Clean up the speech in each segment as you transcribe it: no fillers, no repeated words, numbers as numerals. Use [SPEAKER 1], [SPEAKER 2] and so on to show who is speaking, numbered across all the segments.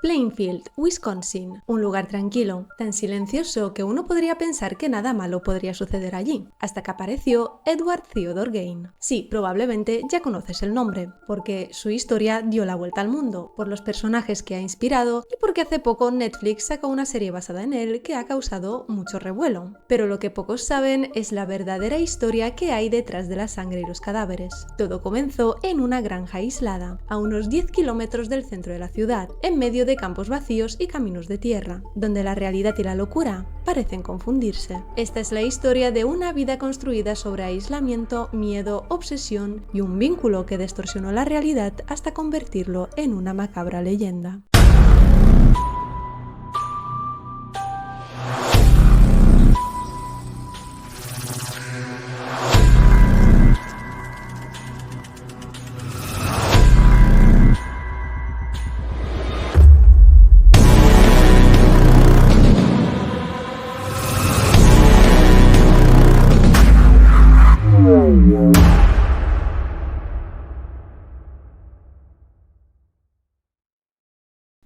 [SPEAKER 1] Plainfield, Wisconsin, un lugar tranquilo, tan silencioso que uno podría pensar que nada malo podría suceder allí, hasta que apareció Edward Theodore Gain. Sí, probablemente ya conoces el nombre, porque su historia dio la vuelta al mundo, por los personajes que ha inspirado y porque hace poco Netflix sacó una serie basada en él que ha causado mucho revuelo. Pero lo que pocos saben es la verdadera historia que hay detrás de la sangre y los cadáveres. Todo comenzó en una granja aislada, a unos 10 kilómetros del centro de la ciudad, en medio de campos vacíos y caminos de tierra, donde la realidad y la locura parecen confundirse. Esta es la historia de una vida construida sobre aislamiento, miedo, obsesión y un vínculo que distorsionó la realidad hasta convertirlo en una macabra leyenda.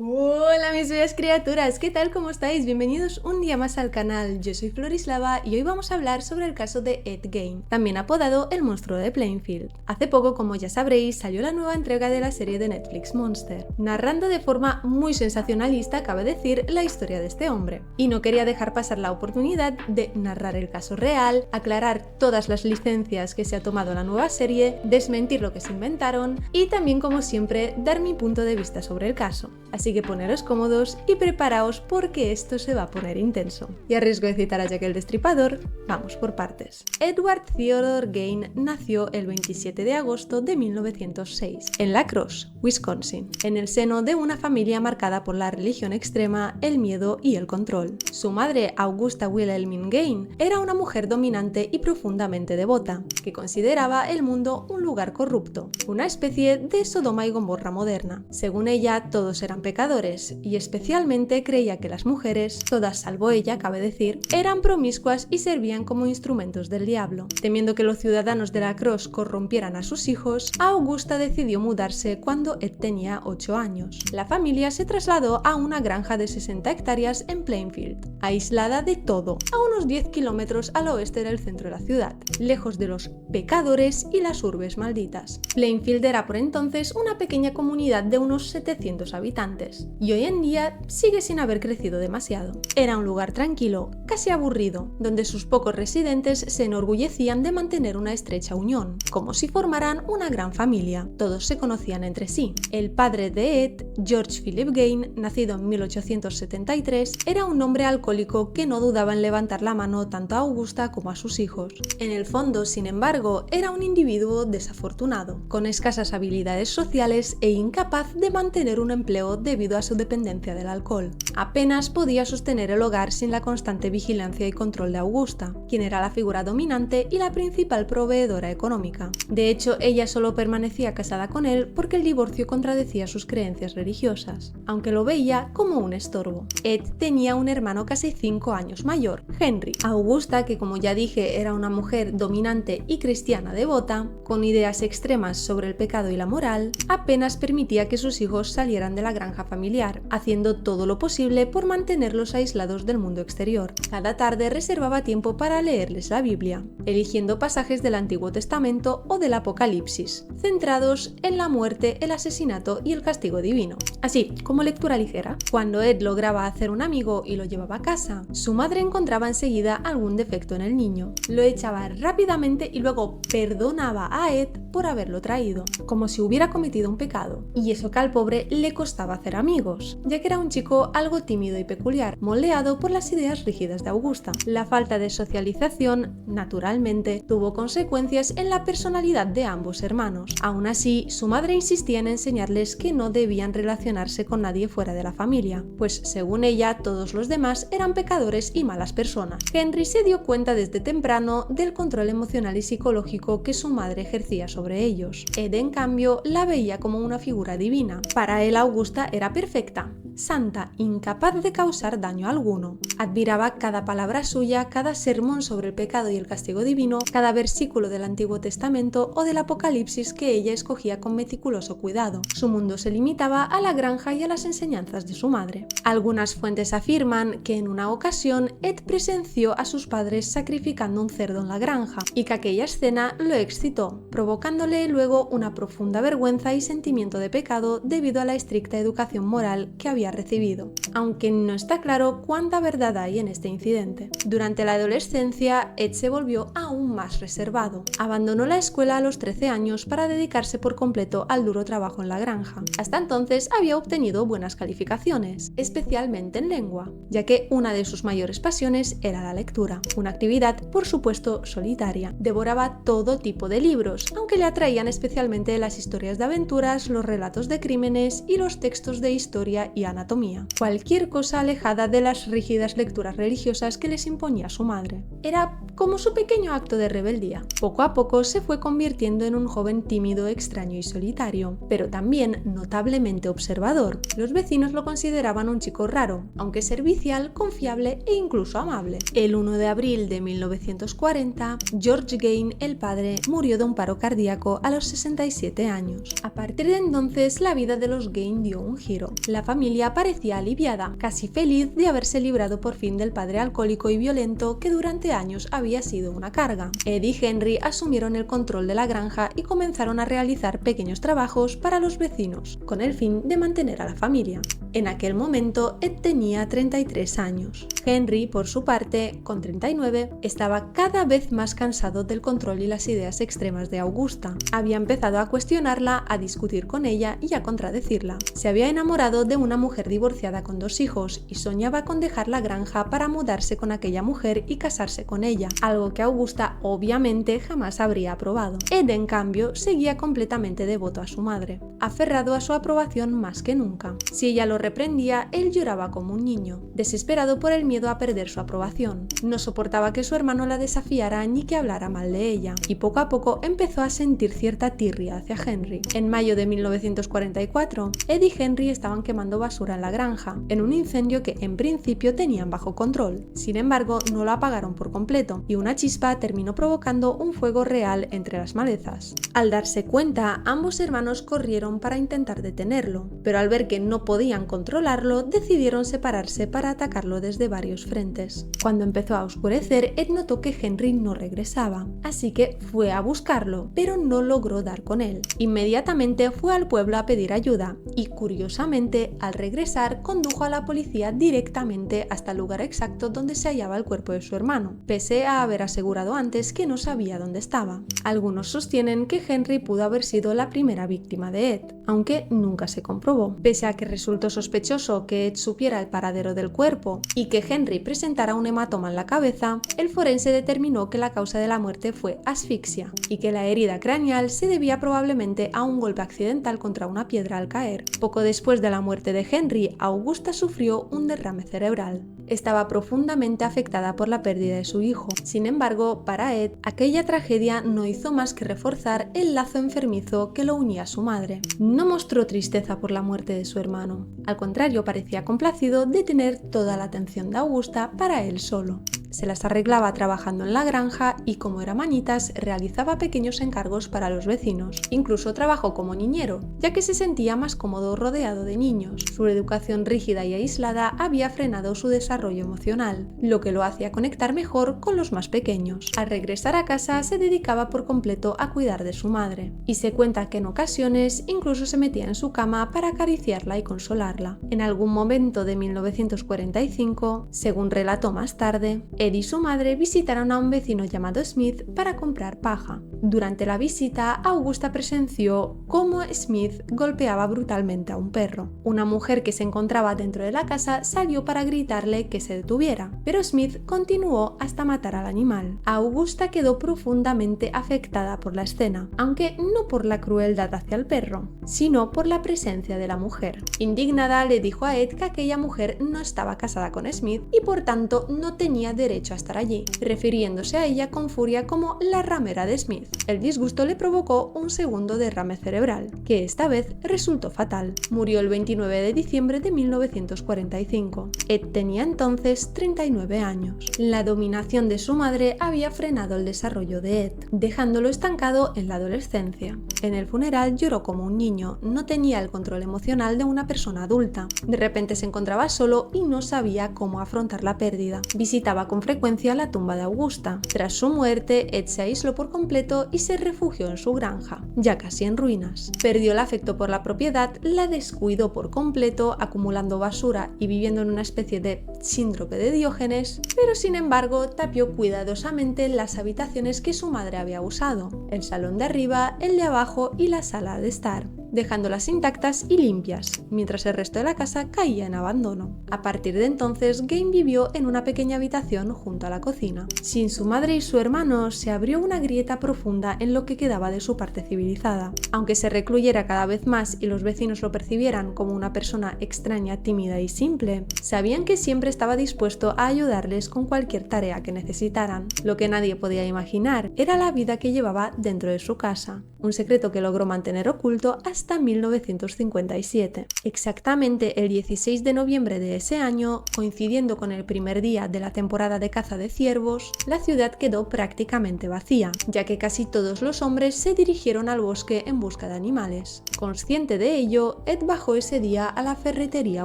[SPEAKER 1] Hola mis bellas criaturas, ¿qué tal? ¿Cómo estáis? Bienvenidos un día más al canal. Yo soy Florislava y hoy vamos a hablar sobre el caso de Ed Gein, también apodado el monstruo de Plainfield. Hace poco, como ya sabréis, salió la nueva entrega de la serie de Netflix Monster, narrando de forma muy sensacionalista, cabe decir, la historia de este hombre. Y no quería dejar pasar la oportunidad de narrar el caso real, aclarar todas las licencias que se ha tomado la nueva serie, desmentir lo que se inventaron y también, como siempre, dar mi punto de vista sobre el caso. Así que poneros cómodos y preparaos porque esto se va a poner intenso. Y a riesgo de citar a Jack el Destripador, vamos por partes. Edward Theodore Gain nació el 27 de agosto de 1906 en La Crosse, Wisconsin, en el seno de una familia marcada por la religión extrema, el miedo y el control. Su madre, Augusta Wilhelmine Gain, era una mujer dominante y profundamente devota, que consideraba el mundo un lugar corrupto, una especie de Sodoma y Gomorra moderna. Según ella, todos eran pecadores y especialmente creía que las mujeres, todas salvo ella cabe decir, eran promiscuas y servían como instrumentos del diablo. Temiendo que los ciudadanos de La Crosse corrompieran a sus hijos, Augusta decidió mudarse cuando Ed tenía 8 años. La familia se trasladó a una granja de 60 hectáreas en Plainfield, aislada de todo, a unos 10 kilómetros al oeste del centro de la ciudad, lejos de los pecadores y las urbes malditas. Plainfield era por entonces una pequeña comunidad de unos 700 habitantes, y hoy en día sigue sin haber crecido demasiado. Era un lugar tranquilo, casi aburrido, donde sus pocos residentes se enorgullecían de mantener una estrecha unión, como si formaran una gran familia. Todos se conocían entre sí. El padre de Ed, George Philip Gain, nacido en 1873, era un hombre alcohólico que no dudaba en levantar la mano tanto a Augusta como a sus hijos. En el fondo, sin embargo, era un individuo desafortunado, con escasas habilidades sociales e incapaz de mantener un empleo debido a su dependencia del alcohol. Apenas podía sostener el hogar sin la constante vigilancia y control de Augusta, quien era la figura dominante y la principal proveedora económica. De hecho, ella solo permanecía casada con él porque el divorcio contradecía sus creencias religiosas, aunque lo veía como un estorbo. Ed tenía un hermano casi 5 años mayor, Henry. Augusta, que como ya dije era una mujer dominante y cristiana devota, con ideas extremas sobre el pecado y la moral, apenas permitía que sus hijos salieran de la granja familiar, haciendo todo lo posible por mantenerlos aislados del mundo exterior. Cada tarde reservaba tiempo para leerles la Biblia, eligiendo pasajes del Antiguo Testamento o del Apocalipsis, centrados en la muerte, el asesinato y el castigo divino. Así, como lectura ligera. Cuando Ed lograba hacer un amigo y lo llevaba a casa, su madre encontraba enseguida algún defecto en el niño, lo echaba rápidamente y luego perdonaba a Ed por haberlo traído, como si hubiera cometido un pecado. Y eso que al pobre le costaba hacer amigos, ya que era un chico algo tímido y peculiar, moldeado por las ideas rígidas de Augusta. La falta de socialización, naturalmente, tuvo consecuencias en la personalidad de ambos hermanos. Aún así, su madre insistía en enseñarles que no debían relacionarse con nadie fuera de la familia, pues según ella, todos los demás eran pecadores y malas personas. Henry se dio cuenta desde temprano del control emocional y psicológico que su madre ejercía sobre ellos. Ed, en cambio, la veía como una figura divina. Para él, Augusta era perfecta, santa, incapaz de causar daño alguno. Admiraba cada palabra suya, cada sermón sobre el pecado y el castigo divino, cada versículo del Antiguo Testamento o del Apocalipsis que ella escogía con meticuloso cuidado. Su mundo se limitaba a la granja y a las enseñanzas de su madre. Algunas fuentes afirman que en una ocasión Ed presenció a sus padres sacrificando un cerdo en la granja y que aquella escena lo excitó, provocándole luego una profunda vergüenza y sentimiento de pecado debido a la estricta educación moral que había recibido, aunque no está claro cuánta verdad hay en este incidente. Durante la adolescencia, Ed se volvió aún más reservado. Abandonó la escuela a los 13 años para dedicarse por completo al duro trabajo en la granja. Hasta entonces había obtenido buenas calificaciones, especialmente en lengua, ya que una de sus mayores pasiones era la lectura, una actividad, por supuesto, solitaria. Devoraba todo tipo de libros, aunque le atraían especialmente las historias de aventuras, los relatos de crímenes y los textos de historia y anatomía. Cualquier cosa alejada de las rígidas lecturas religiosas que les imponía su madre. Era como su pequeño acto de rebeldía. Poco a poco se fue convirtiendo en un joven tímido, extraño y solitario, pero también notablemente observador. Los vecinos lo consideraban un chico raro, aunque servicial, confiable e incluso amable. El 1 de abril de 1940, George Gain, el padre, murió de un paro cardíaco a los 67 años. A partir de entonces, la vida de los Gain dio un giro. La familia parecía aliviada, casi feliz de haberse librado por fin del padre alcohólico y violento que durante años había sido una carga. Ed y Henry asumieron el control de la granja y comenzaron a realizar pequeños trabajos para los vecinos, con el fin de mantener a la familia. En aquel momento, Ed tenía 33 años. Henry, por su parte, con 39, estaba cada vez más cansado del control y las ideas extremas de Augusta. Había empezado a cuestionarla, a discutir con ella y a contradecirla. Se había enamorado de una mujer divorciada con 2 hijos y soñaba con dejar la granja para mudarse con aquella mujer y casarse con ella, algo que Augusta obviamente jamás habría aprobado. Ed, en cambio, seguía completamente devoto a su madre, aferrado a su aprobación más que nunca. Si ella lo reprendía, él lloraba como un niño, desesperado por el miedo a perder su aprobación. No soportaba que su hermano la desafiara ni que hablara mal de ella, y poco a poco empezó a sentir cierta tirria hacia Henry. En mayo de 1944, Ed y Henry estaban quemando basura en la granja, en un incendio que en principio tenían bajo control. Sin embargo, no lo apagaron por completo, y una chispa terminó provocando un fuego real entre las malezas. Al darse cuenta, ambos hermanos corrieron para intentar detenerlo, pero al ver que no podían controlarlo, decidieron separarse para atacarlo desde varios frentes. Cuando empezó a oscurecer, Ed notó que Henry no regresaba, así que fue a buscarlo, pero no logró dar con él. Inmediatamente fue al pueblo a pedir ayuda y, curiosamente, al regresar, condujo a la policía directamente hasta el lugar exacto donde se hallaba el cuerpo de su hermano, pese a haber asegurado antes que no sabía dónde estaba. Algunos sostienen que Henry pudo haber sido la primera víctima de Ed, aunque nunca se comprobó. Pese a que resultó sospechoso que Ed supiera el paradero del cuerpo y que Henry presentara un hematoma en la cabeza, el forense determinó que la causa de la muerte fue asfixia y que la herida craneal se debía probablemente a un golpe accidental contra una piedra al caer. Poco después de la muerte de Henry, Augusta sufrió un derrame cerebral. Estaba profundamente afectada por la pérdida de su hijo. Sin embargo, para Ed, aquella tragedia no hizo más que reforzar el lazo enfermizo que lo unía a su madre. No mostró tristeza por la muerte de su hermano. Al contrario, parecía complacido de tener toda la atención de Augusta para él solo. Se las arreglaba trabajando en la granja y, como era manitas, realizaba pequeños encargos para los vecinos. Incluso trabajó como niñero, ya que se sentía más cómodo rodeado de niños. Su educación rígida y aislada había frenado su desarrollo emocional, lo que lo hacía conectar mejor con los más pequeños. Al regresar a casa se dedicaba por completo a cuidar de su madre, y se cuenta que en ocasiones incluso se metía en su cama para acariciarla y consolarla. En algún momento de 1945, según relató más tarde, Ed y su madre visitaron a un vecino llamado Smith para comprar paja. Durante la visita, Augusta presenció cómo Smith golpeaba brutalmente a un perro. Una mujer que se encontraba dentro de la casa salió para gritarle que se detuviera, pero Smith continuó hasta matar al animal. Augusta quedó profundamente afectada por la escena, aunque no por la crueldad hacia el perro, sino por la presencia de la mujer. Indignada, le dijo a Ed que aquella mujer no estaba casada con Smith y por tanto no tenía derecho derecho a estar allí, refiriéndose a ella con furia como la ramera de Smith. El disgusto le provocó un segundo derrame cerebral, que esta vez resultó fatal. Murió el 29 de diciembre de 1945. Ed tenía entonces 39 años. La dominación de su madre había frenado el desarrollo de Ed, dejándolo estancado en la adolescencia. En el funeral lloró como un niño, no tenía el control emocional de una persona adulta. De repente se encontraba solo y no sabía cómo afrontar la pérdida. Visitaba con frecuencia la tumba de Augusta. Tras su muerte, Ed se aisló por completo y se refugió en su granja, ya casi en ruinas. Perdió el afecto por la propiedad, la descuidó por completo, acumulando basura y viviendo en una especie de síndrome de Diógenes, pero sin embargo tapió cuidadosamente las habitaciones que su madre había usado, el salón de arriba, el de abajo y la sala de estar, dejándolas intactas y limpias, mientras el resto de la casa caía en abandono. A partir de entonces, Game vivió en una pequeña habitación junto a la cocina. Sin su madre y su hermano, se abrió una grieta profunda en lo que quedaba de su parte civilizada. Aunque se recluyera cada vez más y los vecinos lo percibieran como una persona extraña, tímida y simple, sabían que siempre estaba dispuesto a ayudarles con cualquier tarea que necesitaran. Lo que nadie podía imaginar era la vida que llevaba dentro de su casa, un secreto que logró mantener oculto hasta 1957. Exactamente el 16 de noviembre de ese año, coincidiendo con el primer día de la temporada de caza de ciervos, la ciudad quedó prácticamente vacía, ya que casi todos los hombres se dirigieron al bosque en busca de animales. Consciente de ello, Ed bajó ese día a la ferretería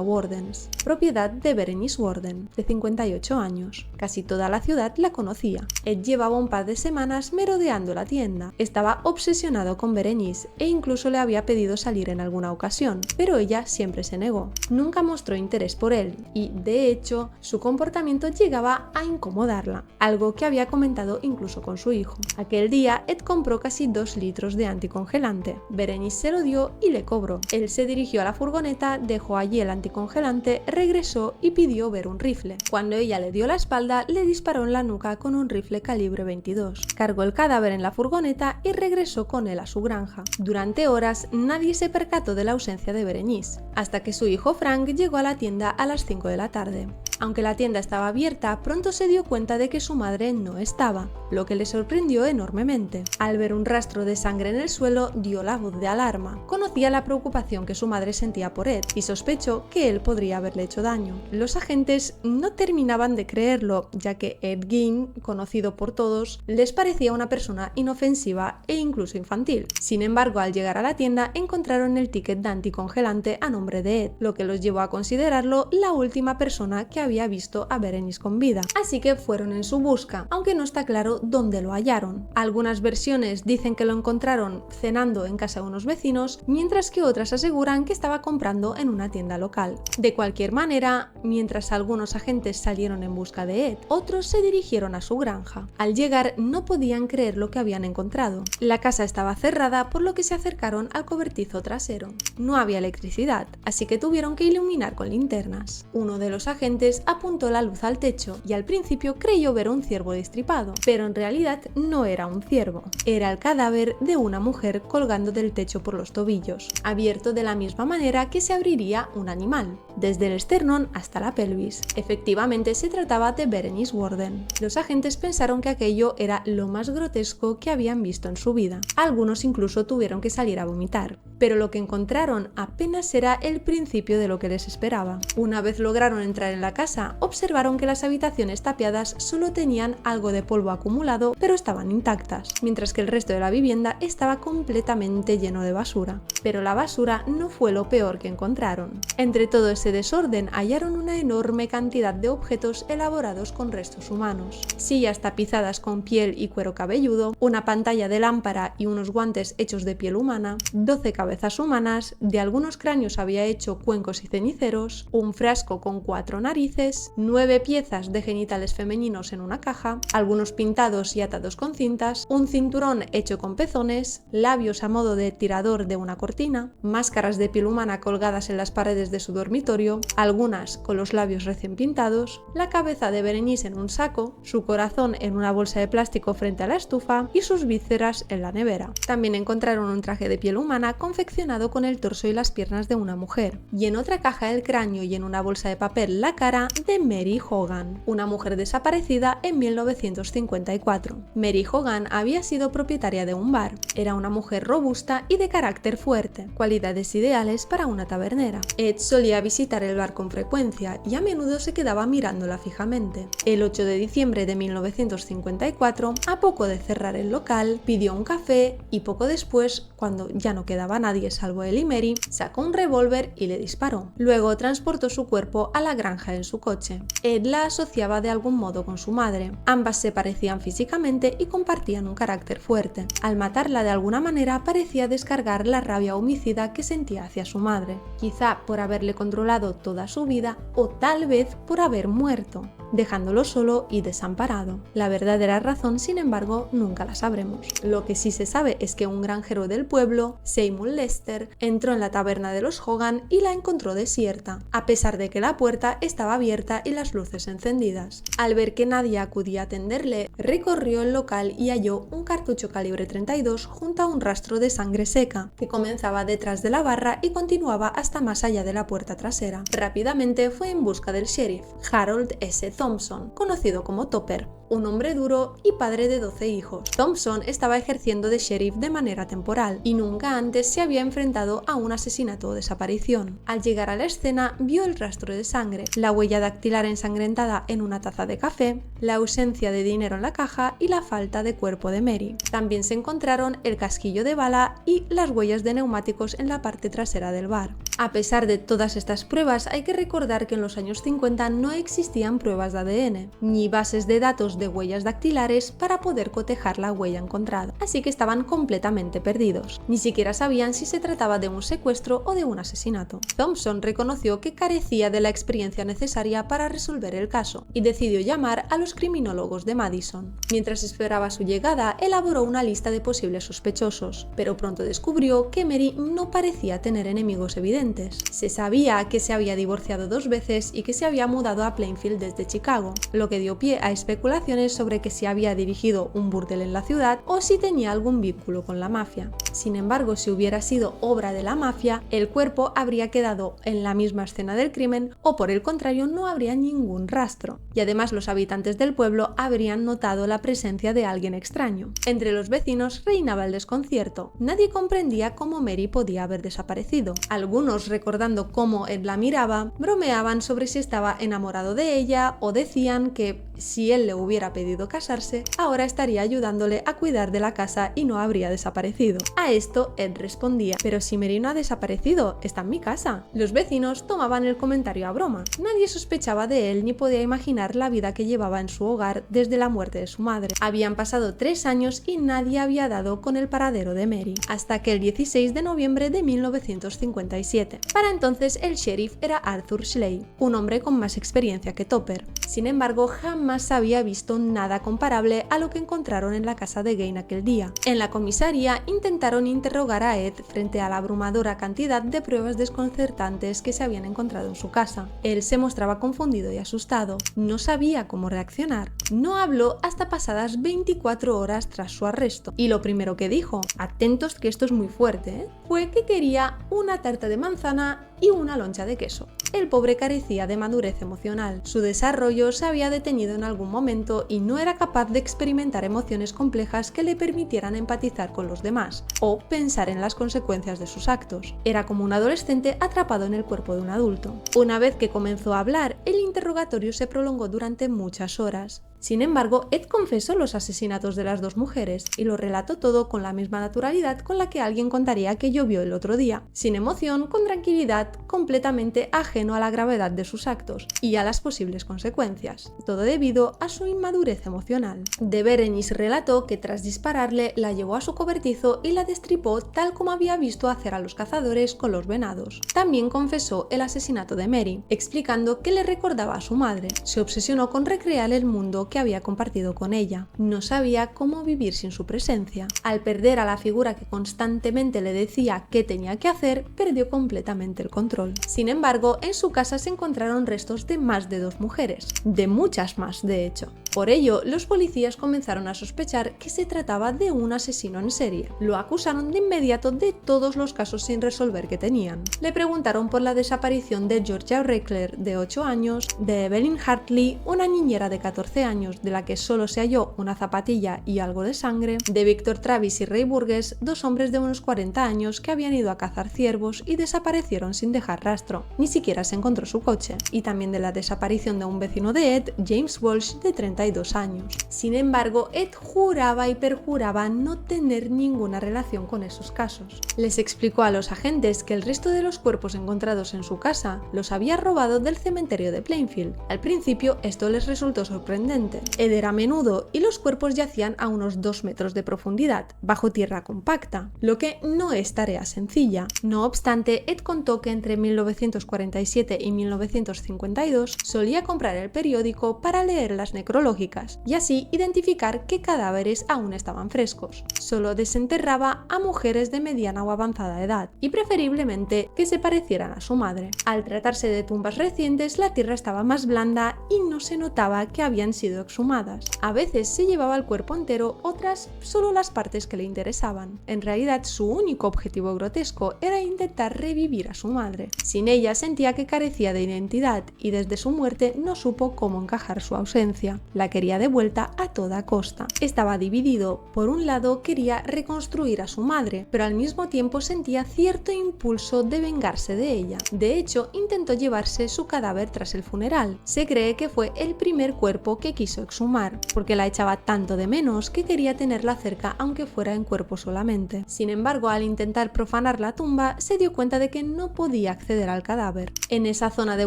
[SPEAKER 1] Wardens, propiedad de Berenice Warden, de 58 años. Casi toda la ciudad la conocía. Ed llevaba un par de semanas merodeando la tienda. Estaba obsesionado con Berenice e incluso le había pedido salir en alguna ocasión, pero ella siempre se negó. Nunca mostró interés por él y, de hecho, su comportamiento llegaba a incomodarla, algo que había comentado incluso con su hijo. Aquel día, Ed compró casi 2 litros de anticongelante. Berenice se lo dio y le cobró. Él se dirigió a la furgoneta, dejó allí el anticongelante, regresó y pidió ver un rifle. Cuando ella le dio la espalda, le disparó en la nuca con un rifle calibre 22. Cargó el cadáver en la furgoneta y regresó con él a su granja. Durante horas, nadie se percató de la ausencia de Berenice, hasta que su hijo Frank llegó a la tienda a las 5 de la tarde. Aunque la tienda estaba abierta, pronto se dio cuenta de que su madre no estaba, lo que le sorprendió enormemente. Al ver un rastro de sangre en el suelo, dio la voz de alarma. Conocía la preocupación que su madre sentía por Ed y sospechó que él podría haberle hecho daño. Los agentes no terminaban de creerlo, ya que Ed Gein, conocido por todos, les parecía una persona inofensiva e incluso infantil. Sin embargo, al llegar a la tienda, encontraron el ticket de anticongelante a nombre de Ed, lo que los llevó a considerarlo la última persona que había visto a Berenice con vida. Así que fueron en su busca, aunque no está claro dónde lo hallaron. Algunas versiones dicen que lo encontraron cenando en casa de unos vecinos, mientras que otras aseguran que estaba comprando en una tienda local. De cualquier manera, mientras algunos agentes salieron en busca de Ed, otros se dirigieron a su granja. Al llegar, no podían creer lo que habían encontrado. La casa estaba cerrada, por lo que se acercaron al cobertizo trasero. No había electricidad, así que tuvieron que iluminar con linternas. Uno de los agentes apuntó la luz al techo y al principio creyó ver un ciervo destripado, pero en realidad no era un ciervo. Era el cadáver de una mujer colgando del techo por los tobillos, abierto de la misma manera que se abriría un animal, desde el esternón hasta la pelvis. Efectivamente se trataba de Berenice Warden. Los agentes pensaron que aquello era lo más grotesco que habían visto en su vida. Algunos incluso tuvieron que salir a vomitar. Pero lo que encontraron apenas era el principio de lo que les esperaba. Una vez lograron entrar en la casa, observaron que las habitaciones tapiadas solo tenían algo de polvo acumulado, pero estaban intactas, mientras que el resto de la vivienda estaba completamente lleno de basura. Pero la basura no fue lo peor que encontraron. Entre todo ese desorden hallaron una enorme cantidad de objetos elaborados con restos humanos. Sillas tapizadas con piel y cuero cabelludo, una pantalla de lámpara y unos guantes hechos de piel humana, 12 cabezas humanas, de algunos cráneos había hecho cuencos y ceniceros, un frasco con 4 narices, 9 piezas de genitales femeninos en una caja, algunos pintados y atados con cintas, un cinturón hecho con pezones, labios a modo de tirador de una cortina, máscaras de piel humana colgadas en las paredes de su dormitorio, algunas con los labios recién pintados, la cabeza de Berenice en un saco, su corazón en una bolsa de plástico frente a la estufa y sus vísceras en la nevera. También encontraron un traje de piel humana con confeccionado con el torso y las piernas de una mujer, y en otra caja el cráneo y en una bolsa de papel la cara de Mary Hogan, una mujer desaparecida en 1954. Mary Hogan había sido propietaria de un bar, era una mujer robusta y de carácter fuerte, cualidades ideales para una tabernera. Ed solía visitar el bar con frecuencia y a menudo se quedaba mirándola fijamente. El 8 de diciembre de 1954, a poco de cerrar el local, pidió un café y poco después, cuando ya no quedaba nadie salvo él y Mary, sacó un revólver y le disparó. Luego transportó su cuerpo a la granja en su coche. Ed la asociaba de algún modo con su madre. Ambas se parecían físicamente y compartían un carácter fuerte. Al matarla de alguna manera parecía descargar la rabia homicida que sentía hacia su madre, quizá por haberle controlado toda su vida o tal vez por haber muerto, dejándolo solo y desamparado. La verdadera razón, sin embargo, nunca la sabremos. Lo que sí se sabe es que un granjero del pueblo, Seymour Lester, entró en la taberna de los Hogan y la encontró desierta, a pesar de que la puerta estaba abierta y las luces encendidas. Al ver que nadie acudía a atenderle, recorrió el local y halló un cartucho calibre 32 junto a un rastro de sangre seca, que comenzaba detrás de la barra y continuaba hasta más allá de la puerta trasera. Rápidamente fue en busca del sheriff, Harold S. Thompson, conocido como Topper, un hombre duro y padre de 12 hijos. Thompson estaba ejerciendo de sheriff de manera temporal y nunca antes se había enfrentado a un asesinato o desaparición. Al llegar a la escena, vio el rastro de sangre, la huella dactilar ensangrentada en una taza de café, la ausencia de dinero en la caja y la falta de cuerpo de Mary. También se encontraron el casquillo de bala y las huellas de neumáticos en la parte trasera del bar. A pesar de todas estas pruebas, hay que recordar que en los años 50 no existían pruebas de ADN, ni bases de datos de huellas dactilares para poder cotejar la huella encontrada, así que estaban completamente perdidos. Ni siquiera sabían si se trataba de un secuestro o de un asesinato. Thompson reconoció que carecía de la experiencia necesaria para resolver el caso y decidió llamar a los criminólogos de Madison. Mientras esperaba su llegada, elaboró una lista de posibles sospechosos, pero pronto descubrió que Mary no parecía tener enemigos evidentes. Se sabía que se había divorciado 2 veces y que se había mudado a Plainfield desde Chicago, lo que dio pie a especulaciones sobre que si había dirigido un burdel en la ciudad o si tenía algún vínculo con la mafia. Sin embargo, si hubiera sido obra de la mafia, el cuerpo habría quedado en la misma escena del crimen o por el contrario no habría ningún rastro. Y además los habitantes del pueblo habrían notado la presencia de alguien extraño. Entre los vecinos reinaba el desconcierto. Nadie comprendía cómo Mary podía haber desaparecido. Algunos, recordando cómo Ed la miraba, bromeaban sobre si estaba enamorado de ella o decían que si él le hubiera pedido casarse, ahora estaría ayudándole a cuidar de la casa y no habría desaparecido. A esto Ed respondía: pero si Mary no ha desaparecido, está en mi casa. Los vecinos tomaban el comentario a broma. Nadie sospechaba de él ni podía imaginar la vida que llevaba en su hogar desde la muerte de su madre. Habían pasado 3 años y nadie había dado con el paradero de Mary, hasta que el 16 de noviembre de 1957. Para entonces el sheriff era Arthur Schley, un hombre con más experiencia que Topper. Sin embargo, jamás había visto nada comparable a lo que encontraron en la casa de Gain aquel día. En la comisaría intentaron interrogar a Ed frente a la abrumadora cantidad de pruebas desconcertantes que se habían encontrado en su casa. Él se mostraba confundido y asustado. No sabía cómo reaccionar. No habló hasta pasadas 24 horas tras su arresto. Y lo primero que dijo, atentos que esto es muy fuerte, fue que quería una tarta de manzana y una loncha de queso. El pobre carecía de madurez emocional. Su desarrollo se había detenido en algún momento y no era capaz de experimentar emociones complejas que le permitieran empatizar con los demás o pensar en las consecuencias de sus actos. Era como un adolescente atrapado en el cuerpo de un adulto. Una vez que comenzó a hablar, el interrogatorio se prolongó durante muchas horas. Sin embargo, Ed confesó los asesinatos de las 2 mujeres y lo relató todo con la misma naturalidad con la que alguien contaría que llovió el otro día, sin emoción, con tranquilidad, completamente ajeno a la gravedad de sus actos y a las posibles consecuencias, todo debido a su inmadurez emocional. De Berenice relató que tras dispararle la llevó a su cobertizo y la destripó tal como había visto hacer a los cazadores con los venados. También confesó el asesinato de Mary, explicando que le recordaba a su madre. Se obsesionó con recrear el mundo que había compartido con ella. No sabía cómo vivir sin su presencia. Al perder a la figura que constantemente le decía qué tenía que hacer, perdió completamente el control. Sin embargo, en su casa se encontraron restos de más de 2 mujeres, de muchas más de hecho. Por ello, los policías comenzaron a sospechar que se trataba de un asesino en serie. Lo acusaron de inmediato de todos los casos sin resolver que tenían. Le preguntaron por la desaparición de Georgia Reckler, de 8 años, de Evelyn Hartley, una niñera de 14 años de la que solo se halló una zapatilla y algo de sangre, de Victor Travis y Ray Burgess, dos hombres de unos 40 años que habían ido a cazar ciervos y desaparecieron sin dejar rastro. Ni siquiera se encontró su coche. Y también de la desaparición de un vecino de Ed, James Walsh, de 32 años. Sin embargo, Ed juraba y perjuraba no tener ninguna relación con esos casos. Les explicó a los agentes que el resto de los cuerpos encontrados en su casa los había robado del cementerio de Plainfield. Al principio esto les resultó sorprendente. Ed era menudo y los cuerpos yacían a unos 2 metros de profundidad, bajo tierra compacta, lo que no es tarea sencilla. No obstante, Ed contó que entre 1947 y 1952 solía comprar el periódico para leer las necrológicas y así identificar qué cadáveres aún estaban frescos. Solo desenterraba a mujeres de mediana o avanzada edad y preferiblemente que se parecieran a su madre. Al tratarse de tumbas recientes, la tierra estaba más blanda y no se notaba que habían sido exhumadas. A veces se llevaba el cuerpo entero, otras solo las partes que le interesaban. En realidad, su único objetivo grotesco era intentar revivir a su madre. Sin ella sentía que carecía de identidad y desde su muerte no supo cómo encajar su ausencia. La quería de vuelta a toda costa. Estaba dividido. Por un lado quería reconstruir a su madre, pero al mismo tiempo sentía cierto impulso de vengarse de ella. De hecho, intentó llevarse su cadáver tras el funeral. Se cree que fue el primer cuerpo que quiso exhumar, porque la echaba tanto de menos que quería tenerla cerca aunque fuera en cuerpo solamente. Sin embargo, al intentar profanar la tumba, se dio cuenta de que no podía acceder al cadáver. En esa zona de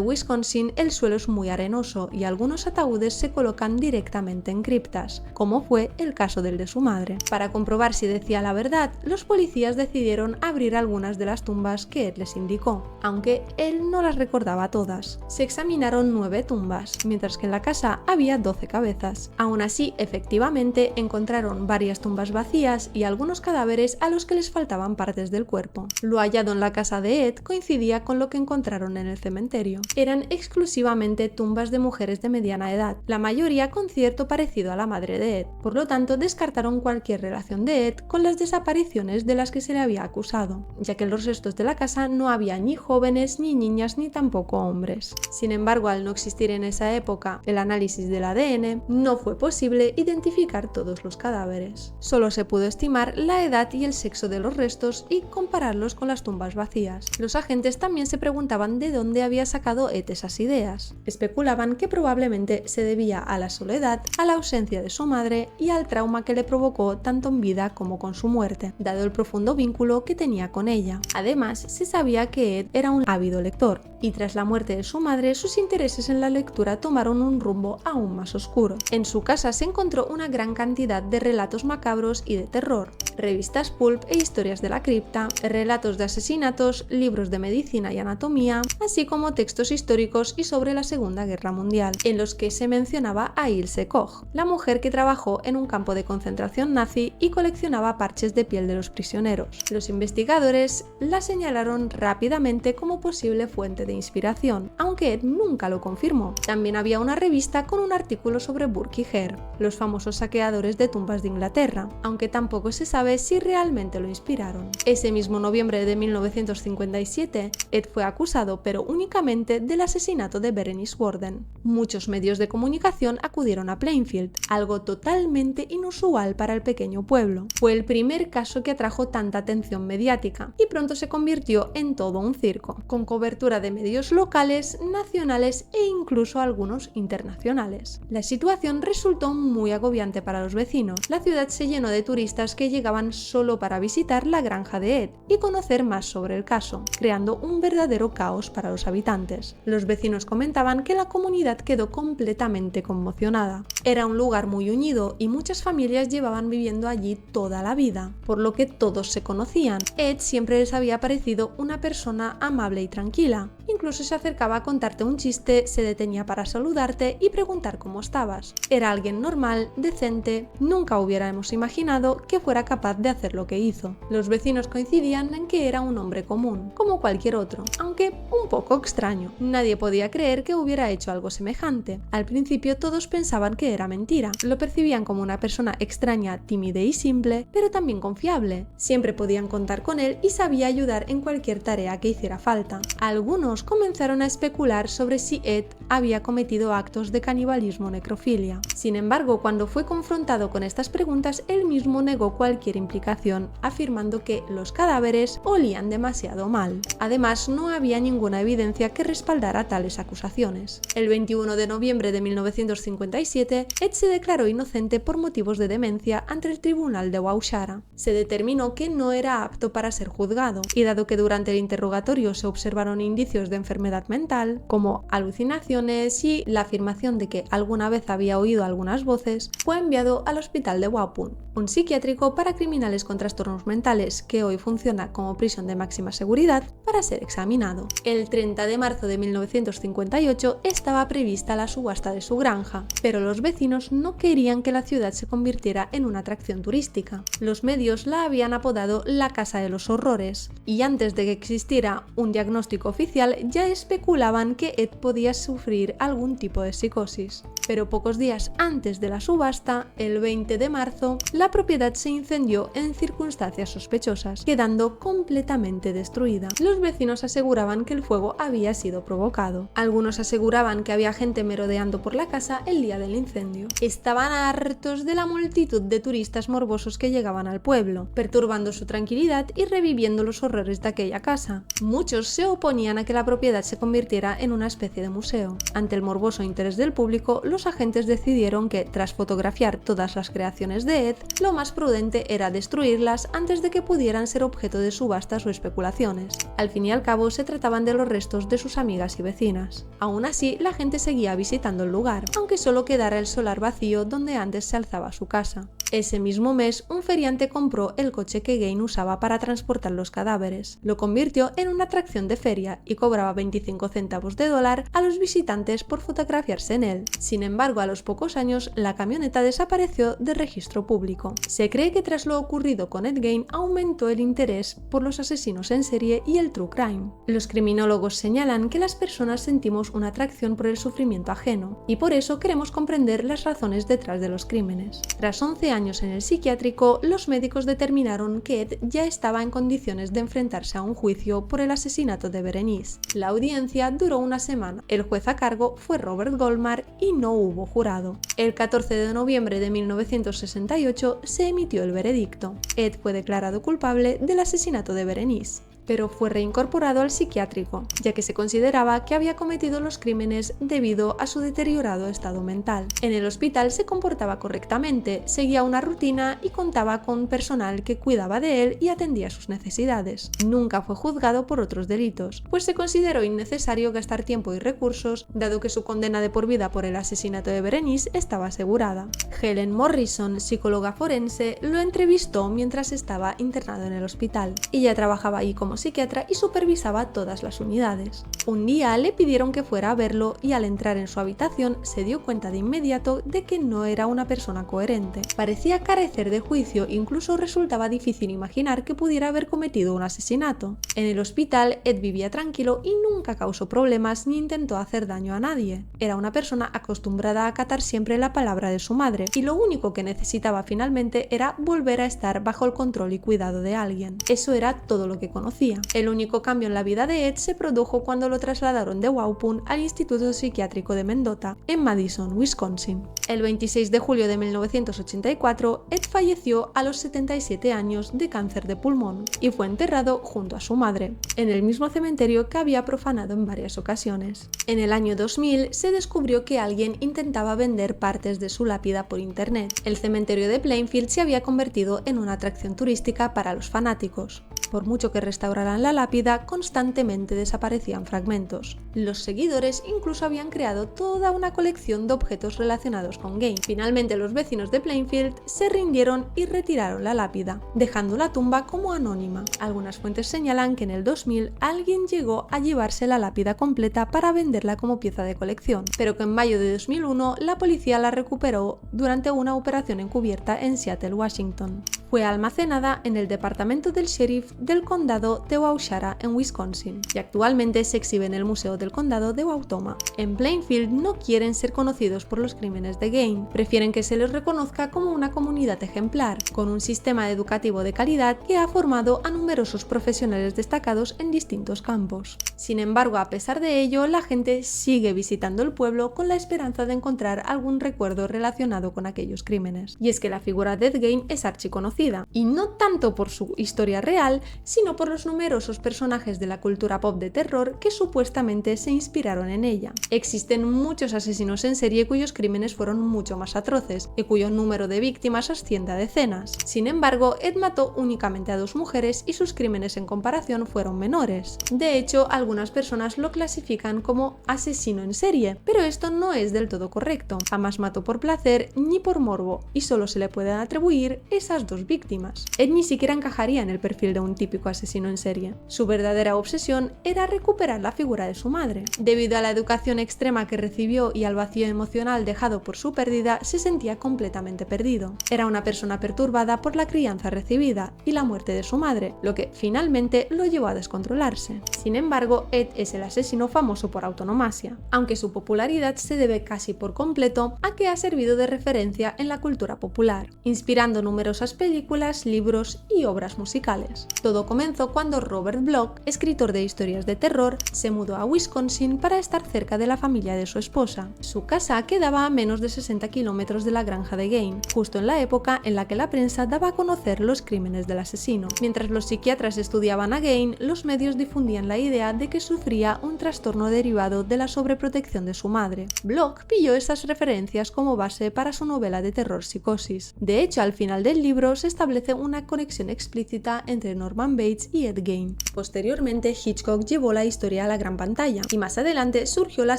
[SPEAKER 1] Wisconsin el suelo es muy arenoso y algunos ataúdes se colocan directamente en criptas, como fue el caso del de su madre. Para comprobar si decía la verdad, los policías decidieron abrir algunas de las tumbas que Ed les indicó, aunque él no las recordaba todas. Se examinaron 9 tumbas, mientras que en la casa había 12 cabezas. Aún así, efectivamente, encontraron varias tumbas vacías y algunos cadáveres a los que les faltaban partes del cuerpo. Lo hallado en la casa de Ed coincidía con lo que encontraron en el cementerio. Eran exclusivamente tumbas de mujeres de mediana edad, la mayoría con cierto parecido a la madre de Ed. Por lo tanto, descartaron cualquier relación de Ed con las desapariciones de las que se le había acusado, ya que en los restos de la casa no había ni jóvenes, ni niñas, ni tampoco hombres. Sin embargo, al no existir en esa época el análisis del ADN, no fue posible identificar todos los cadáveres. Solo se pudo estimar la edad y el sexo de los restos y compararlos con las tumbas vacías. Los agentes también se preguntaban de dónde había sacado Ed esas ideas. Especulaban que probablemente se debía a la soledad, a la ausencia de su madre y al trauma que le provocó tanto en vida como con su muerte, dado el profundo vínculo que tenía con ella. Además, se sabía que Ed era un ávido lector, y tras la muerte de su madre, sus intereses en la lectura tomaron un rumbo aún más oscuro. En su casa se encontró una gran cantidad de relatos macabros y de terror, revistas pulp e historias de la cripta, relatos de asesinatos, libros de medicina y anatomía, así como textos históricos y sobre la Segunda Guerra Mundial, en los que se mencionaba a Ilse Koch, la mujer que trabajó en un campo de concentración nazi y coleccionaba parches de piel de los prisioneros. Los investigadores la señalaron rápidamente como posible fuente de inspiración, aunque Ed nunca lo confirmó. También había una revista con un artículo sobre Burke y Hare, los famosos saqueadores de tumbas de Inglaterra, aunque tampoco se sabe si realmente lo inspiraron. Ese mismo noviembre de 1957, Ed fue acusado, pero únicamente del asesinato de Berenice Worden. Muchos medios de comunicación acudieron a Plainfield, algo totalmente inusual para el pequeño pueblo. Fue el primer caso que atrajo tanta atención mediática y pronto se convirtió en todo un circo, con cobertura de medios locales, nacionales e incluso algunos internacionales. La situación resultó muy agobiante para los vecinos. La ciudad se llenó de turistas que llegaban solo para visitar la granja de Ed y conocer más sobre el caso, creando un verdadero caos para los habitantes. Los vecinos comentaban que la comunidad quedó completamente conmocionada. Era un lugar muy unido y muchas familias llevaban viviendo allí toda la vida, por lo que todos se conocían. Ed siempre les había parecido una persona amable y tranquila, incluso se acercaba a contarte un chiste, se detenía para saludarte y preguntar cómo estabas. Era alguien normal, decente, nunca hubiéramos imaginado que fuera capaz de hacer lo que hizo. Los vecinos coincidían en que era un hombre común, como cualquier otro, aunque un poco extraño. Nadie podía creer que hubiera hecho algo semejante. Al principio todos pensaban que era mentira. Lo percibían como una persona extraña, tímida y simple, pero también confiable. Siempre podían contar con él y sabía ayudar en cualquier tarea que hiciera falta. Algunos comenzaron a especular sobre si Ed había cometido actos de canibalismo o necrofilia. Sin embargo, cuando fue confrontado con estas preguntas, él mismo negó cualquier implicación, afirmando que los cadáveres olían demasiado mal. Además, no había ninguna evidencia que respaldara tales acusaciones. El 21 de noviembre de 1957, Ed se declaró inocente por motivos de demencia ante el tribunal de Waukesha. Se determinó que no era apto para ser juzgado, y dado que durante el interrogatorio se observaron indicios de enfermedad mental, como alucinaciones y la afirmación de que alguna vez había oído algunas voces, fue enviado al hospital de Waupun, un psiquiátrico para criminales con trastornos mentales que hoy funciona como prisión de máxima seguridad, para ser examinado. El 30 de marzo de 1958 estaba prevista la subasta de su granja, pero los vecinos no querían que la ciudad se convirtiera en una atracción turística. Los medios la habían apodado la Casa de los Horrores, y antes de que existiera un diagnóstico oficial ya especulaban que Ed podía sufrir algún tipo de psicosis. Pero pocos días antes de la subasta, el 20 de marzo, la propiedad se incendió en circunstancias sospechosas, quedando completamente destruida. Los vecinos aseguraban que el fuego había sido provocado. Algunos aseguraban que había gente merodeando por la casa el día del incendio. Estaban hartos de la multitud de turistas morbosos que llegaban al pueblo, perturbando su tranquilidad y reviviendo los horrores de aquella casa. Muchos se oponían a que la propiedad se convirtiera en una especie de museo. Ante el morboso interés del público, los agentes decidieron que, tras fotografiar todas las creaciones de Ed, lo más prudente era destruirlas antes de que pudieran ser objeto de subastas o especulaciones. Al fin y al cabo, se trataban de los restos de sus amigas y vecinas. Aún así, la gente seguía visitando el lugar, aunque solo quedara el solar vacío donde antes se alzaba su casa. Ese mismo mes, un feriante compró el coche que Gein usaba para transportar los cadáveres. Lo convirtió en una atracción de feria y cobraba 25 centavos de dólar a los visitantes por fotografiarse en él. Sin embargo, a los pocos años, la camioneta desapareció de registro público. Se cree que tras lo ocurrido con Ed Gein aumentó el interés por los asesinos en serie y el true crime. Los criminólogos señalan que las personas sentimos una atracción por el sufrimiento ajeno, y por eso queremos comprender las razones detrás de los crímenes. Tras 11 años en el psiquiátrico, los médicos determinaron que Ed ya estaba en condiciones de enfrentarse a un juicio por el asesinato de Berenice. La audiencia duró una semana. El juez a cargo fue Robert Goldmar y no hubo jurado. El 14 de noviembre de 1968 se emitió el veredicto. Ed fue declarado culpable del asesinato de Berenice, pero fue reincorporado al psiquiátrico, ya que se consideraba que había cometido los crímenes debido a su deteriorado estado mental. En el hospital se comportaba correctamente, seguía una rutina y contaba con personal que cuidaba de él y atendía sus necesidades. Nunca fue juzgado por otros delitos, pues se consideró innecesario gastar tiempo y recursos, dado que su condena de por vida por el asesinato de Berenice estaba asegurada. Helen Morrison, psicóloga forense, lo entrevistó mientras estaba internado en el hospital. Ella trabajaba ahí como psiquiatra y supervisaba todas las unidades. Un día le pidieron que fuera a verlo y al entrar en su habitación se dio cuenta de inmediato de que no era una persona coherente. Parecía carecer de juicio, incluso resultaba difícil imaginar que pudiera haber cometido un asesinato. En el hospital, Ed vivía tranquilo y nunca causó problemas ni intentó hacer daño a nadie. Era una persona acostumbrada a acatar siempre la palabra de su madre y lo único que necesitaba finalmente era volver a estar bajo el control y cuidado de alguien. Eso era todo lo que conocía. El único cambio en la vida de Ed se produjo cuando lo trasladaron de Waupun al Instituto Psiquiátrico de Mendota, en Madison, Wisconsin. El 26 de julio de 1984, Ed falleció a los 77 años de cáncer de pulmón y fue enterrado junto a su madre, en el mismo cementerio que había profanado en varias ocasiones. En el año 2000 se descubrió que alguien intentaba vender partes de su lápida por internet. El cementerio de Plainfield se había convertido en una atracción turística para los fanáticos. por mucho que restauraran la lápida, constantemente desaparecían fragmentos. Los seguidores incluso habían creado toda una colección de objetos relacionados con Gain. Finalmente los vecinos de Plainfield se rindieron y retiraron la lápida, dejando la tumba como anónima. Algunas fuentes señalan que en el 2000 alguien llegó a llevarse la lápida completa para venderla como pieza de colección, pero que en mayo de 2001 la policía la recuperó durante una operación encubierta en Seattle, Washington. Fue almacenada en el departamento del sheriff del condado de Waukesha en Wisconsin y actualmente se exhibe en el Museo del Condado de Wautoma. En Plainfield no quieren ser conocidos por los crímenes de Gain, prefieren que se les reconozca como una comunidad ejemplar, con un sistema educativo de calidad que ha formado a numerosos profesionales destacados en distintos campos. Sin embargo, a pesar de ello, la gente sigue visitando el pueblo con la esperanza de encontrar algún recuerdo relacionado con aquellos crímenes. Y es que la figura de Ed Gein es archiconocida, y no tanto por su historia real, sino por los numerosos personajes de la cultura pop de terror que supuestamente se inspiraron en ella. Existen muchos asesinos en serie cuyos crímenes fueron mucho más atroces y cuyo número de víctimas asciende a decenas. Sin embargo, Ed mató únicamente a 2 mujeres y sus crímenes en comparación fueron menores. De hecho, algunas personas lo clasifican como asesino en serie, pero esto no es del todo correcto. Jamás mató por placer ni por morbo y solo se le pueden atribuir esas 2 víctimas. Ed ni siquiera encajaría en el perfil de un típico asesino en serie. Su verdadera obsesión era recuperar la figura de su madre. Debido a la educación extrema que recibió y al vacío emocional dejado por su pérdida, se sentía completamente perdido. Era una persona perturbada por la crianza recibida y la muerte de su madre, lo que finalmente lo llevó a descontrolarse. Sin embargo, Ed es el asesino famoso por antonomasia, aunque su popularidad se debe casi por completo a que ha servido de referencia en la cultura popular, inspirando numerosas películas, libros y obras musicales. Todo comenzó cuando Robert Bloch, escritor de historias de terror, se mudó a Wisconsin para estar cerca de la familia de su esposa. Su casa quedaba a menos de 60 kilómetros de la granja de Gain, justo en la época en la que la prensa daba a conocer los crímenes del asesino. Mientras los psiquiatras estudiaban a Gain, los medios difundían la idea de que sufría un trastorno derivado de la sobreprotección de su madre. Bloch pilló esas referencias como base para su novela de terror Psicosis. De hecho, al final del libro se establece una conexión explícita entre Norman Bates y Ed Gein. Posteriormente, Hitchcock llevó la historia a la gran pantalla y más adelante surgió la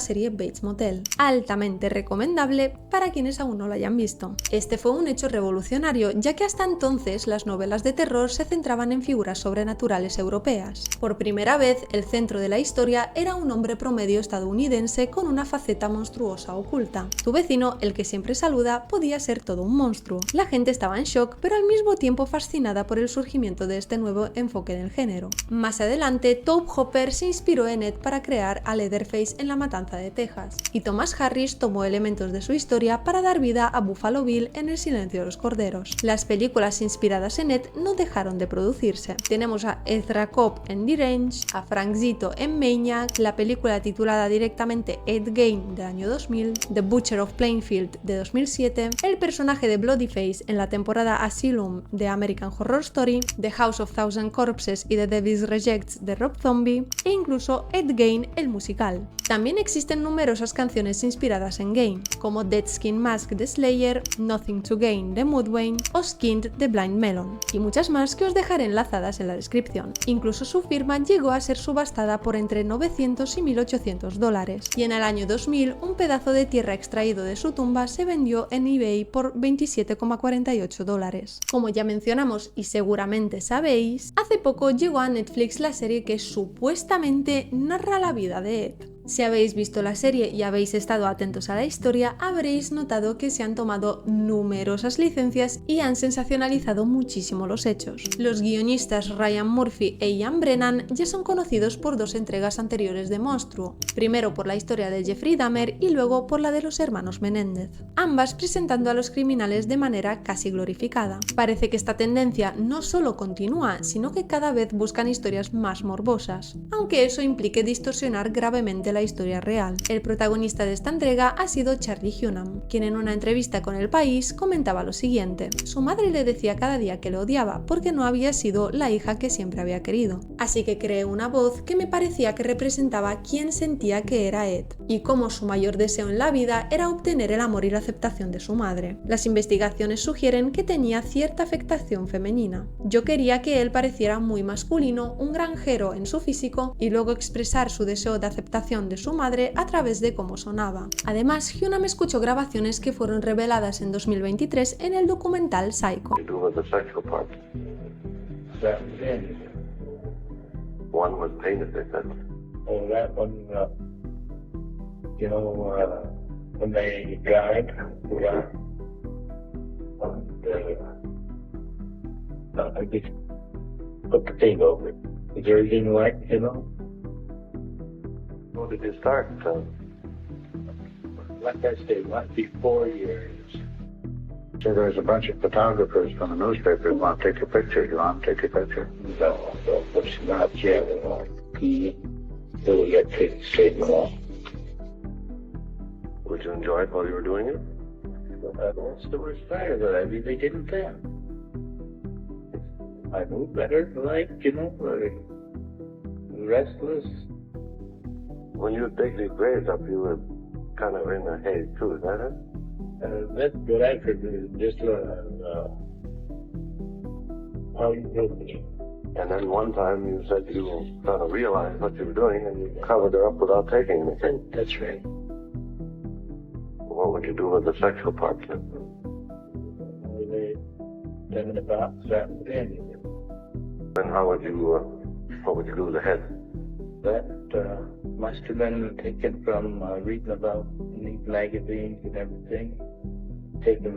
[SPEAKER 1] serie Bates Motel, altamente recomendable para quienes aún no lo hayan visto. Este fue un hecho revolucionario, ya que hasta entonces las novelas de terror se centraban en figuras sobrenaturales europeas. Por primera vez, el centro de la historia era un hombre promedio estadounidense con una faceta monstruosa oculta. Tu vecino, el que siempre saluda, podía ser todo un monstruo. La gente estaba en shock, pero al mismo tiempo fascinada por el surgimiento de este nuevo enfoque del género. Más adelante, Tobe Hooper se inspiró en Ed para crear a Leatherface en La Matanza de Texas, y Thomas Harris tomó elementos de su historia para dar vida a Buffalo Bill en El Silencio de los Corderos. Las películas inspiradas en Ed no dejaron de producirse. Tenemos a Ezra Cobb en Deranged, a Frank Zito en Maniac, la película titulada directamente Ed Gein del año 2000, The Butcher of Plainfield de 2007, el personaje de Bloodyface en la temporada Asylum de American Horror Story, The House of Thousand Corpses y The Devil's Rejects de Rob Zombie, e incluso Ed Gein el musical. También existen numerosas canciones inspiradas en Gein, como Dead Skin Mask de Slayer, Nothing to Gain de Mudvayne o Skinned de Blind Melon, y muchas más que os dejaré enlazadas en la descripción. Incluso su firma llegó a ser subastada por entre 900 y 1800 dólares, y en el año 2000 un pedazo de tierra extraído de su tumba se vendió en eBay por 27,48 dólares. Como ya mencionamos y seguramente sabéis, hace poco llegó a Netflix la serie que supuestamente narra la vida de Ed. Si habéis visto la serie y habéis estado atentos a la historia, habréis notado que se han tomado numerosas licencias y han sensacionalizado muchísimo los hechos. Los guionistas Ryan Murphy e Ian Brennan ya son conocidos por 2 entregas anteriores de Monstruo, primero por la historia de Jeffrey Dahmer y luego por la de los hermanos Menéndez, ambas presentando a los criminales de manera casi glorificada. Parece que esta tendencia no solo continúa, sino que cada vez buscan historias más morbosas, aunque eso implique distorsionar gravemente la historia real. El protagonista de esta entrega ha sido Charlie Hunnam, quien en una entrevista con El País comentaba lo siguiente: su madre le decía cada día que lo odiaba porque no había sido la hija que siempre había querido. Así que creé una voz que me parecía que representaba quién sentía que era Ed y cómo su mayor deseo en la vida era obtener el amor y la aceptación de su madre. Las investigaciones sugieren que tenía cierta afectación femenina. Yo quería que él pareciera muy masculino, un granjero en su físico, y luego expresar su deseo de aceptación de su madre a través de cómo sonaba. Además, Hunnam escuchó grabaciones que fueron reveladas en 2023 en el documental Psycho.
[SPEAKER 2] One was painted, they said.
[SPEAKER 3] Oh, that one, when they died, yeah. I just put the thing over it. Is there anything like,
[SPEAKER 2] When did you start?
[SPEAKER 3] Like I said, might be 4 years. So there's a bunch of photographers from the newspapers want to take a picture. You want to take a picture? No, it's not yet. Till we get things straightened out.
[SPEAKER 2] Would you enjoy it while you were doing it?
[SPEAKER 3] What's the worst part of it? I mean, they didn't then. I knew better, like, restless.
[SPEAKER 2] When you dig these graves up, you were kind of in a haze too, is that it?
[SPEAKER 3] That's what I could do, just how you do it.
[SPEAKER 2] And then one time you said you kind of realized what you were doing and you covered her up without taking anything.
[SPEAKER 3] That's right.
[SPEAKER 2] What would you do with the sexual parts?
[SPEAKER 3] We laid them in a box, that was the end.
[SPEAKER 2] And what would you do with the head?
[SPEAKER 3] That must have been taken from reading about in these magazines and everything. Taking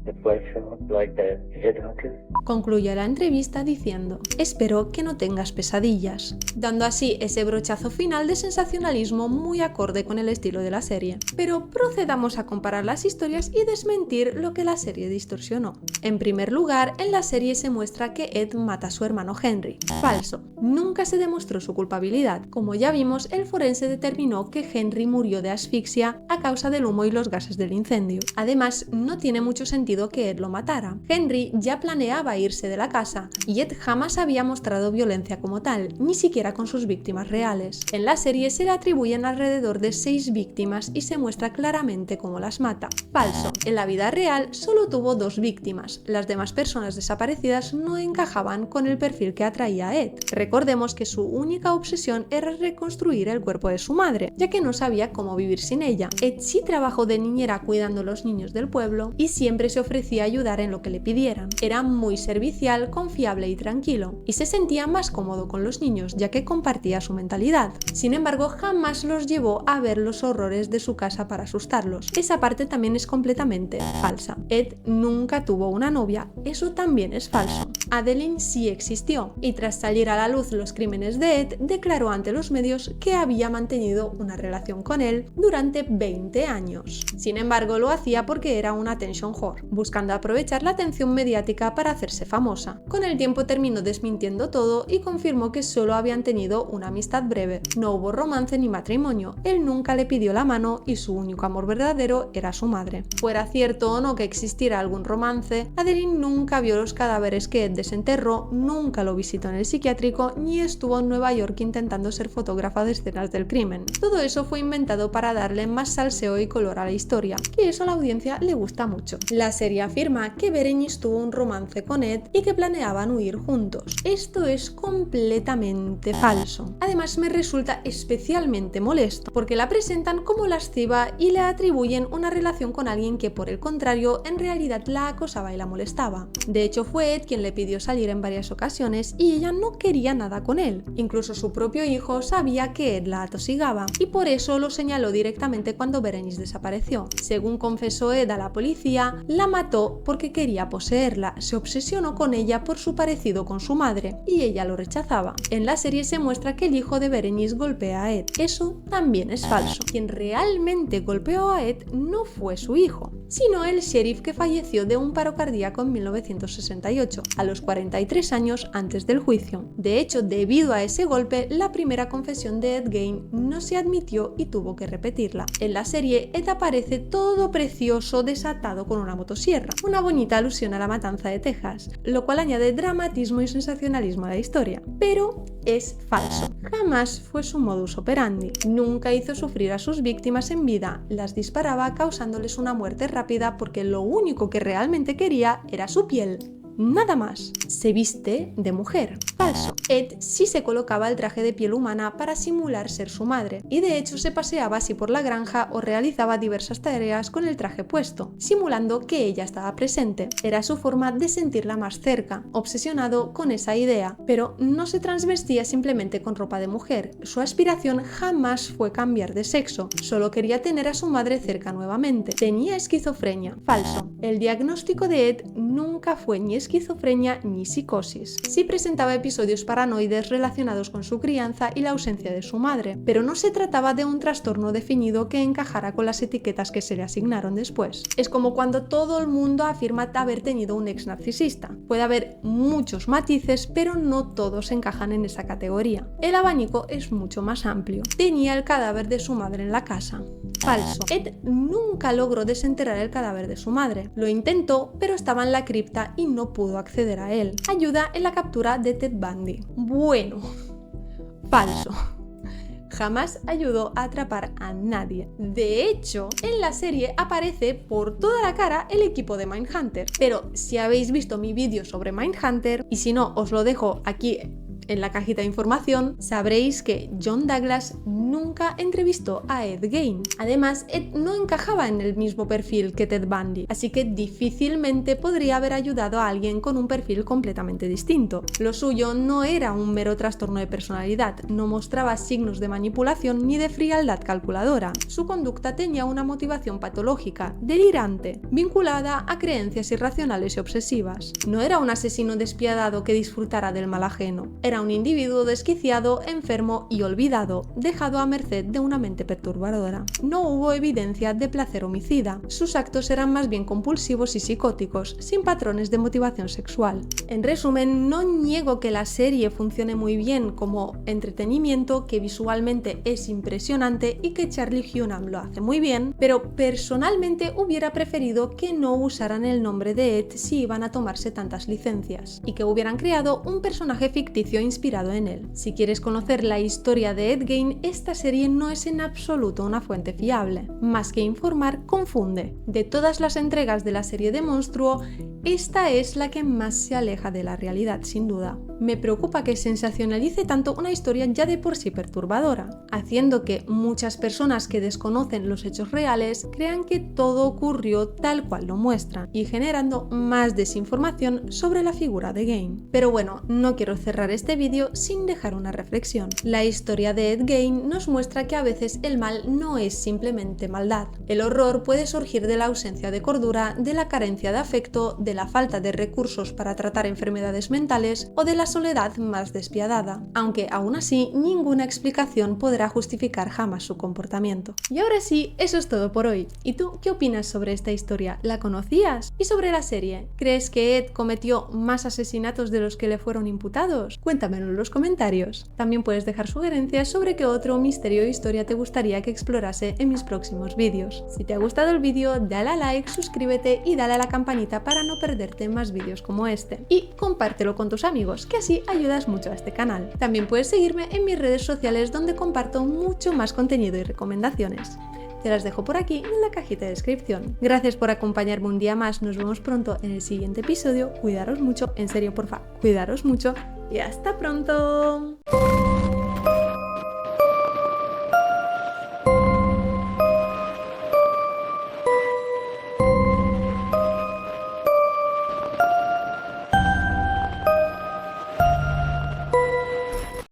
[SPEAKER 3] the flesh off like a headhunter.
[SPEAKER 1] Concluye la entrevista diciendo: espero que no tengas pesadillas, dando así ese brochazo final de sensacionalismo muy acorde con el estilo de la serie. Pero procedamos a comparar las historias y desmentir lo que la serie distorsionó. En primer lugar, en la serie se muestra que Ed mata a su hermano Henry. Falso. Nunca se demostró su culpabilidad. Como ya vimos, el forense determinó que Henry murió de asfixia a causa del humo y los gases del incendio. Además, no tiene mucho sentido que Ed lo matara. Henry ya planeaba irse de la casa y Ed jamás había mostrado violencia como tal, ni siquiera con sus víctimas reales. En la serie se le atribuyen alrededor de 6 víctimas y se muestra claramente cómo las mata. Falso. En la vida real solo tuvo 2 víctimas. Las demás personas desaparecidas no encajaban con el perfil que atraía a Ed. Recordemos que su única obsesión era reconstruir el cuerpo de su madre, ya que no sabía cómo vivir sin ella. Ed sí trabajó de niñera cuidando a los niños del pueblo y siempre se ofrecía a ayudar en lo que le pidieran. Era muy servicial, confiable y tranquilo, y se sentía más cómodo con los niños, ya que compartía su mentalidad. Sin embargo, jamás los llevó a ver los horrores de su casa para asustarlos. Esa parte también es completamente falsa. Ed nunca tuvo una novia, eso también es falso. Adeline sí existió, y tras salir a la luz los crímenes de Ed, declaró ante los medios que había mantenido una relación con él durante 20 años. Sin embargo, lo hacía porque era una attention whore, buscando aprovechar la atención mediática para hacerse famosa. Con el tiempo terminó desmintiendo todo y confirmó que solo habían tenido una amistad breve. No hubo romance ni matrimonio, él nunca le pidió la mano y su único amor verdadero era su madre. Fuera cierto o no que existiera algún romance, Adeline nunca vio los cadáveres que Ed desenterró, nunca lo visitó en el psiquiátrico ni estuvo en Nueva York intentando ser fotógrafa de escenas del crimen. Todo eso fue inventado para darle más salseo y color a la historia, que eso a la audiencia le gusta mucho. La serie afirma que Berenice tuvo un romance con Ed y que planeaban huir juntos. Esto es completamente falso. Además, me resulta especialmente molesto porque la presentan como lasciva y le atribuyen una relación con alguien que, por el contrario, en realidad la acosaba y la molestaba. De hecho, fue Ed quien le pidió salir en varias ocasiones y ella no quería nada con él. Incluso su propio hijo sabía que Ed la atosigaba y por eso lo señaló directamente cuando Berenice desapareció. Según confesó Ed a la policía, la la mató porque quería poseerla, se obsesionó con ella por su parecido con su madre y ella lo rechazaba. En la serie se muestra que el hijo de Berenice golpea a Ed. Eso también es falso. Quien realmente golpeó a Ed no fue su hijo, sino el sheriff que falleció de un paro cardíaco en 1968, a los 43 años antes del juicio. De hecho, debido a ese golpe, la primera confesión de Ed Gein no se admitió y tuvo que repetirla. En la serie, Ed aparece todo precioso desatado con una motosierra, una bonita alusión a la matanza de Texas, lo cual añade dramatismo y sensacionalismo a la historia. Pero es falso. Jamás fue su modus operandi. Nunca hizo sufrir a sus víctimas en vida, las disparaba causándoles una muerte rápida porque lo único que realmente quería era su piel. Nada más. Se viste de mujer. Falso. Ed sí se colocaba el traje de piel humana para simular ser su madre, y de hecho se paseaba así por la granja o realizaba diversas tareas con el traje puesto, simulando que ella estaba presente. Era su forma de sentirla más cerca, obsesionado con esa idea, pero no se transvestía simplemente con ropa de mujer. Su aspiración jamás fue cambiar de sexo, solo quería tener a su madre cerca nuevamente. Tenía esquizofrenia. Falso. El diagnóstico de Ed nunca fue ni esquizofrenia ni psicosis. Sí presentaba episodios paranoides relacionados con su crianza y la ausencia de su madre, pero no se trataba de un trastorno definido que encajara con las etiquetas que se le asignaron después. Es como cuando todo el mundo afirma haber tenido un ex narcisista. Puede haber muchos matices, pero no todos encajan en esa categoría. El abanico es mucho más amplio. Tenía el cadáver de su madre en la casa. Falso. Ed nunca logró desenterrar el cadáver de su madre. Lo intentó, pero estaba en la cripta y no pudo acceder a él. Ayuda en la captura de Ted Bundy. Bueno, falso. Jamás ayudó a atrapar a nadie. De hecho, en la serie aparece por toda la cara el equipo de Mindhunter. Pero si habéis visto mi vídeo sobre Mindhunter, y si no, os lo dejo aquí en la cajita de información, sabréis que John Douglas nunca entrevistó a Ed Gein. Además, Ed no encajaba en el mismo perfil que Ted Bundy, así que difícilmente podría haber ayudado a alguien con un perfil completamente distinto. Lo suyo no era un mero trastorno de personalidad, no mostraba signos de manipulación ni de frialdad calculadora. Su conducta tenía una motivación patológica, delirante, vinculada a creencias irracionales y obsesivas. No era un asesino despiadado que disfrutara del mal ajeno, era un individuo desquiciado, enfermo y olvidado, dejado a merced de una mente perturbadora. No hubo evidencia de placer homicida, sus actos eran más bien compulsivos y psicóticos, sin patrones de motivación sexual. En resumen, no niego que la serie funcione muy bien como entretenimiento, que visualmente es impresionante y que Charlie Hunnam lo hace muy bien, pero personalmente hubiera preferido que no usaran el nombre de Ed si iban a tomarse tantas licencias, y que hubieran creado un personaje ficticio inspirado en él. Si quieres conocer la historia de Ed Gein, esta serie no es en absoluto una fuente fiable. Más que informar, confunde. De todas las entregas de la serie de Monstruo, esta es la que más se aleja de la realidad, sin duda. Me preocupa que sensacionalice tanto una historia ya de por sí perturbadora, haciendo que muchas personas que desconocen los hechos reales crean que todo ocurrió tal cual lo muestran, y generando más desinformación sobre la figura de Gein. Pero bueno, no quiero cerrar este vídeo sin dejar una reflexión. La historia de Ed Gein nos muestra que a veces el mal no es simplemente maldad. El horror puede surgir de la ausencia de cordura, de la carencia de afecto, de la falta de recursos para tratar enfermedades mentales o de la soledad más despiadada, aunque aún así ninguna explicación podrá justificar jamás su comportamiento. Y ahora sí, eso es todo por hoy. ¿Y tú qué opinas sobre esta historia? ¿La conocías? ¿Y sobre la serie? ¿Crees que Ed cometió más asesinatos de los que le fueron imputados? Cuéntamelo en los comentarios. También puedes dejar sugerencias sobre qué otro misterio o historia te gustaría que explorase en mis próximos vídeos. Si te ha gustado el vídeo, dale a like, suscríbete y dale a la campanita para no perderte más vídeos como este. Y compártelo con tus amigos, que así ayudas mucho a este canal. También puedes seguirme en mis redes sociales, donde comparto mucho más contenido y recomendaciones. Te las dejo por aquí en la cajita de descripción. Gracias por acompañarme un día más, nos vemos pronto en el siguiente episodio. Cuidaros mucho, en serio, porfa, cuidaros mucho y hasta pronto.